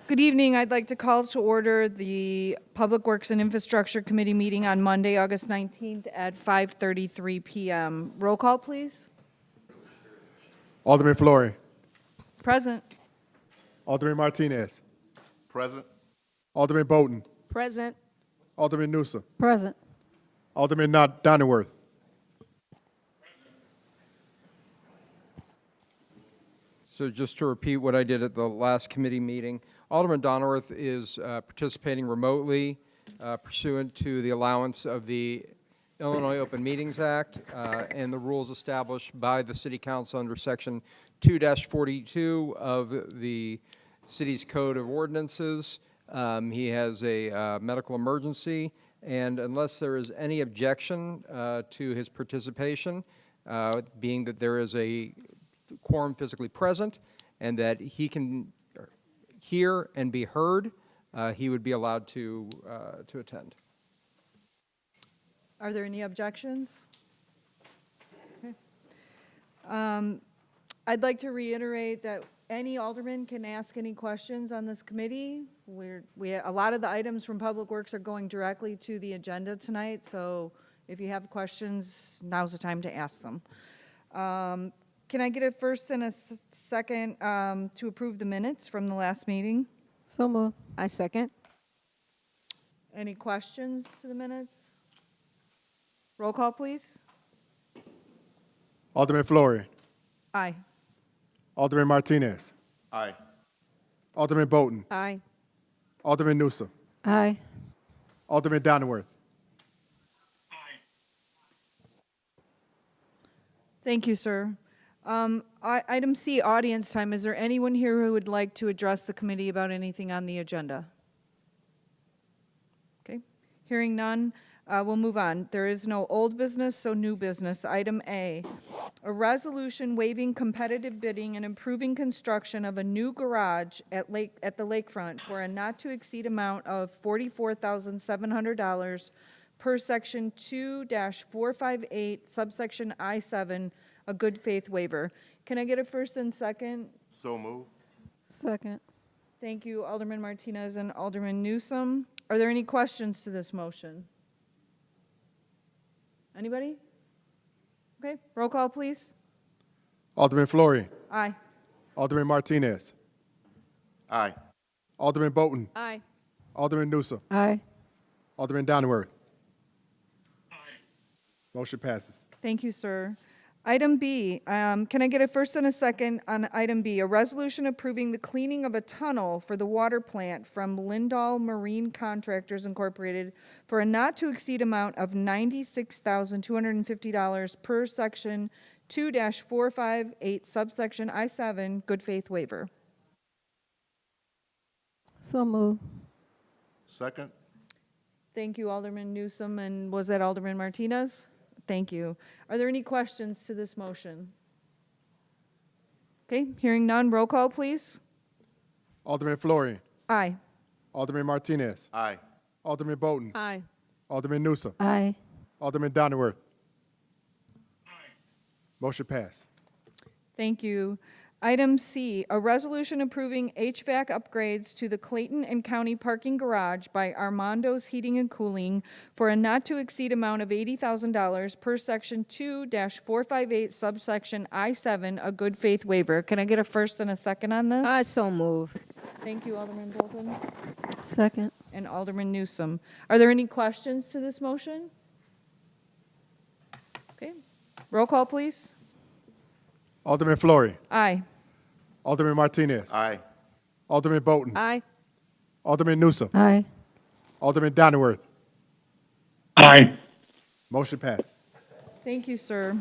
Good evening. I'd like to call to order the Public Works and Infrastructure Committee meeting on Monday, August 19th at 5:33 PM. Roll call, please. Alderman Fleury. Present. Alderman Martinez. Present. Alderman Bolton. Present. Alderman Newsom. Present. Alderman Donnerworth. So just to repeat what I did at the last committee meeting, Alderman Donnerworth is participating remotely pursuant to the allowance of the Illinois Open Meetings Act and the rules established by the City Council under Section 2-42 of the city's Code of Ordinances. He has a medical emergency, and unless there is any objection to his participation, being that there is a quorum physically present and that he can hear and be heard, he would be allowed to attend. Are there any objections? Okay. I'd like to reiterate that any alderman can ask any questions on this committee. A lot of the items from Public Works are going directly to the agenda tonight, so if you have questions, now's the time to ask them. Can I get a first and a second to approve the minutes from the last meeting? So moved. I second. Any questions to the minutes? Roll call, please. Alderman Fleury. Aye. Alderman Martinez. Aye. Alderman Bolton. Aye. Alderman Newsom. Aye. Alderman Donnerworth. Thank you, sir. Item C, audience time. Is there anyone here who would like to address the committee about anything on the agenda? Okay, hearing none, we'll move on. There is no old business, so new business. Item A, a resolution waiving competitive bidding and improving construction of a new garage at the lakefront for a not-to-exceed amount of $44,700 per Section 2-458, subsection I-7, a good faith waiver. Can I get a first and second? So move. Second. Thank you, Alderman Martinez and Alderman Newsom. Are there any questions to this motion? Anybody? Okay, roll call, please. Alderman Fleury. Aye. Alderman Martinez. Aye. Alderman Bolton. Aye. Alderman Newsom. Aye. Alderman Donnerworth. Motion passes. Thank you, sir. Item B, can I get a first and a second on item B? A resolution approving the cleaning of a tunnel for the water plant from Lindahl Marine Contractors Incorporated for a not-to-exceed amount of $96,250 per Section 2-458, subsection I-7, good faith waiver. So moved. Second. Thank you, Alderman Newsom, and was that Alderman Martinez? Thank you. Are there any questions to this motion? Okay, hearing none, roll call, please. Alderman Fleury. Aye. Alderman Martinez. Aye. Alderman Bolton. Aye. Alderman Newsom. Aye. Alderman Donnerworth. Motion passed. Thank you. Item C, a resolution approving HVAC upgrades to the Clayton and County Parking Garage by Armando's Heating and Cooling for a not-to-exceed amount of $80,000 per Section 2-458, subsection I-7, a good faith waiver. Can I get a first and a second on this? I so move. Thank you, Alderman Bolton Second. and Alderman Newsom. Are there any questions to this motion? Okay, roll call, please. Alderman Fleury. Aye. Alderman Martinez. Aye. Alderman Bolton. Aye. Alderman Newsom. Aye. Alderman Donnerworth. Aye. Motion passed. Thank you, sir.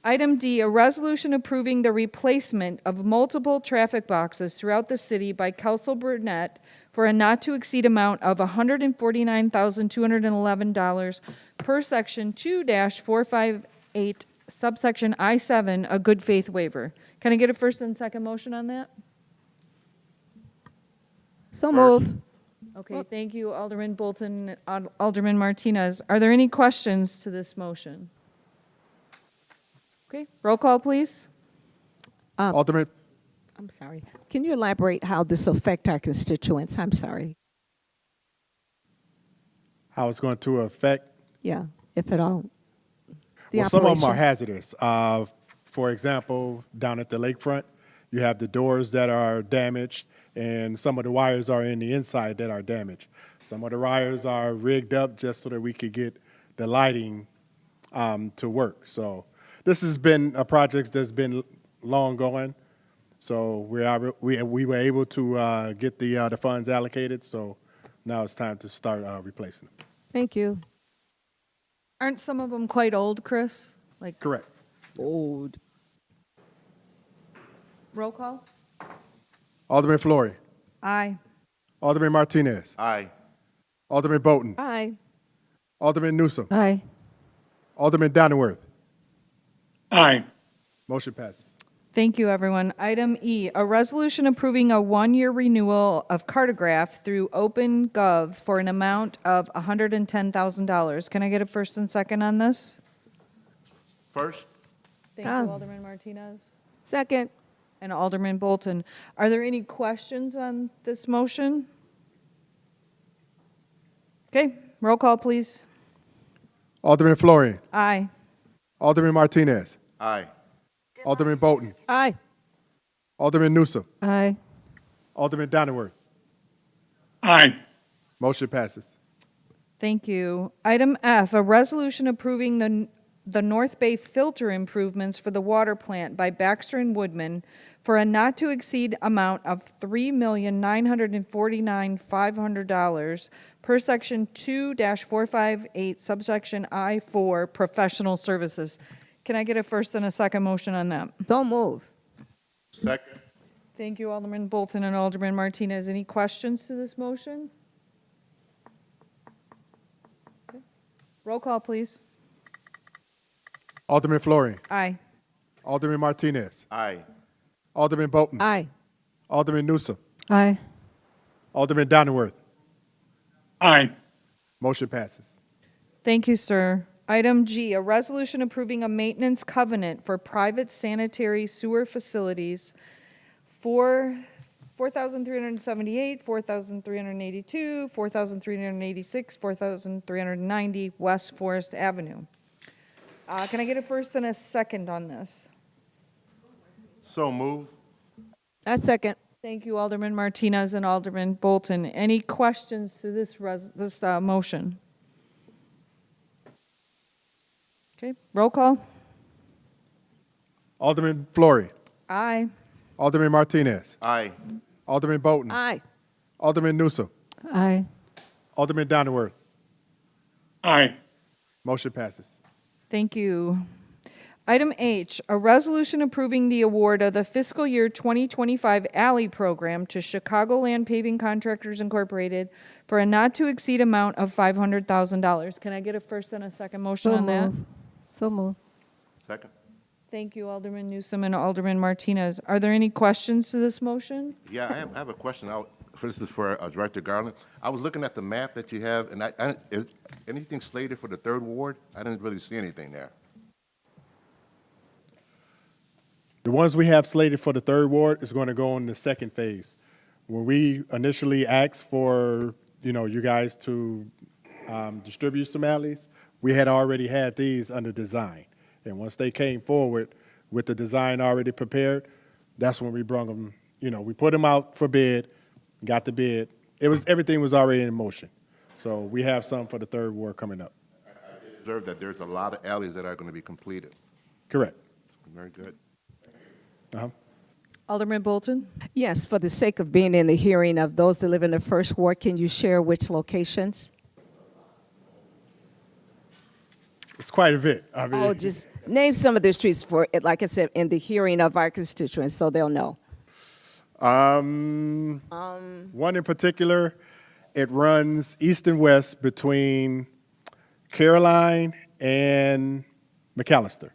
Item D, a resolution approving the replacement of multiple traffic boxes throughout the city by Kelsel Burnett for a not-to-exceed amount of $149,211 per Section 2-458, subsection I-7, a good faith waiver. Can I get a first and second motion on that? So move. Okay, thank you, Alderman Bolton, and Alderman Martinez. Are there any questions to this motion? Okay, roll call, please. Alderman I'm sorry. Can you elaborate how this affect our constituents? I'm sorry. How it's going to affect? Yeah, if at all. The Well, some of them are operation. hazardous. For example, down at the lakefront, you have the doors that are damaged, and some of the wires are in the inside that are damaged. Some of the wires are rigged up just so that we could get the lighting to work. So this has been a project that's been long going. So we were able to get the funds allocated. So now it's time to start replacing them. Thank you. Aren't some of them quite old, Chris? Like, Correct. Old. roll call? Alderman Flory, Aye. Alderman Martinez, Aye. Alderman Bolton, Aye. Alderman Newsom, Aye. Alderman Donnerworth. Aye. Motion passes. Thank you, everyone. Item E, a resolution approving a one-year renewal of Cartograph through OpenGov for an amount of $110,000. Can I get a first and second on this? First? Thank Ah. you, Alderman Martinez Second. and Alderman Bolton. Are there any questions on this motion? Okay, roll call, please. Alderman Flory, Aye. Alderman Martinez, Aye. Alderman Bolton, Aye. Alderman Newsom, Aye. Alderman Donnerworth. Aye. Motion passes. Thank you. Item F, a resolution approving the North Bay filter improvements for the water plant by Baxter and Woodman for a not-to-exceed amount of $3,949,500 per Section 2-458, subsection I-4, professional services. Can I get a first and a second motion on that? Don't move. Second? Thank you, Alderman Bolton and Alderman Martinez. Any questions to this motion? Okay. Roll call, please. Alderman Flory, Aye. Alderman Martinez, Aye. Alderman Bolton, Aye. Alderman Newsom, Aye. Alderman Donnerworth. Aye. Motion passes. Thank you, sir. Item G, a resolution approving a maintenance covenant for private sanitary sewer facilities for 4,378, 4,382, 4,386, 4,390 West Forest Avenue. Can I get a first and a second on this? So move. I second. Thank you, Alderman Martinez and Alderman Bolton. Any questions to this motion? Okay, roll call. Alderman Flory, Aye. Alderman Martinez, Aye. Alderman Bolton, Aye. Alderman Newsom, Aye. Alderman Donnerworth. Aye. Motion passes. Thank you. Item H, a resolution approving the award of the fiscal year 2025 alley program to Chicagoland Paving Contractors Incorporated for a not-to-exceed amount of $500,000. Can I get a first and a second motion So on that? move. So move. Second? Thank you, Alderman Newsom and Alderman Martinez. Are there any questions to this motion? Yeah, I have a question. This is for Director Garland. I was looking at the map that you have, and is anything slated for the third ward? I didn't really see anything there. The ones we have slated for the third ward is going to go in the second phase. When we initially asked for, you guys to distribute some alleys, we had already had these under design. And once they came forward with the design already prepared, that's when we brought them, we put them out for bid, got the bid. Everything was already in motion. So we have some for the third ward coming up. Observed that there's a lot of alleys that are going to be completed. Correct. Very good. Uh-huh. Alderman Bolton? Yes, for the sake of being in the hearing of those that live in the first ward, can you share which locations? It's quite a bit. I mean, Oh, just name some of the streets for, like I said, in the hearing of our constituents, so they'll know. One in particular, it runs east and west between Caroline and McAllister.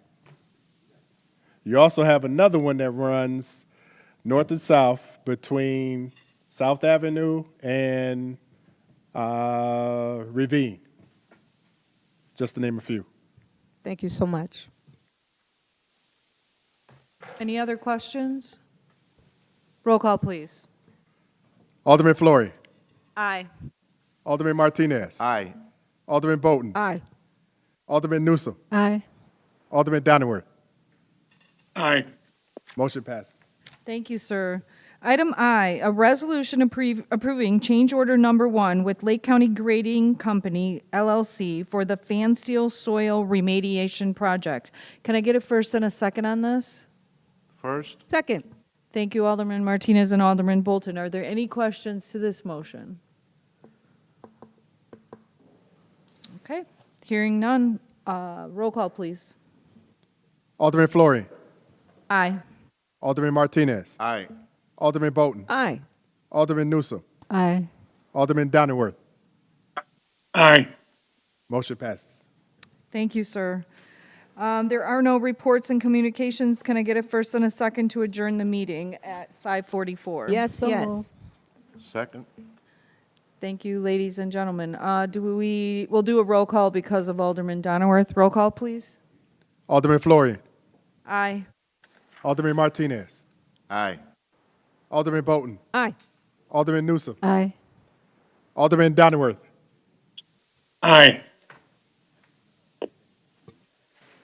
You also have another one that runs north and south between South Avenue and Ravine, just to name a few. Thank you so much. Any other questions? Roll call, please. Alderman Fleury. Aye. Alderman Martinez. Aye. Alderman Bolton. Aye. Alderman Newsom. Aye. Alderman Donnerworth. Aye. Motion passes. Thank you, sir. Item I, a resolution approving change order number 1 with Lake County Grading Company LLC for the Fansteel Soil Remediation Project. Can I get a first and a second on this? First? Second. Thank you, Alderman Martinez and Alderman Bolton. Are there any questions to this motion? Okay, hearing none. Roll call, please. Alderman Fleury. Aye. Alderman Martinez. Aye. Alderman Bolton. Aye. Alderman Newsom. Aye. Alderman Donnerworth. Aye. Motion passes. Thank you, sir. There are no reports and communications. Can I get a first and a second to adjourn the meeting at 5:44? Yes, yes. Second? Thank you, ladies and gentlemen. We'll do a roll call because of Alderman Donnerworth. Roll call, please. Alderman Fleury. Aye. Alderman Martinez. Aye. Alderman Bolton. Aye. Alderman Newsom. Aye. Alderman Donnerworth. Aye.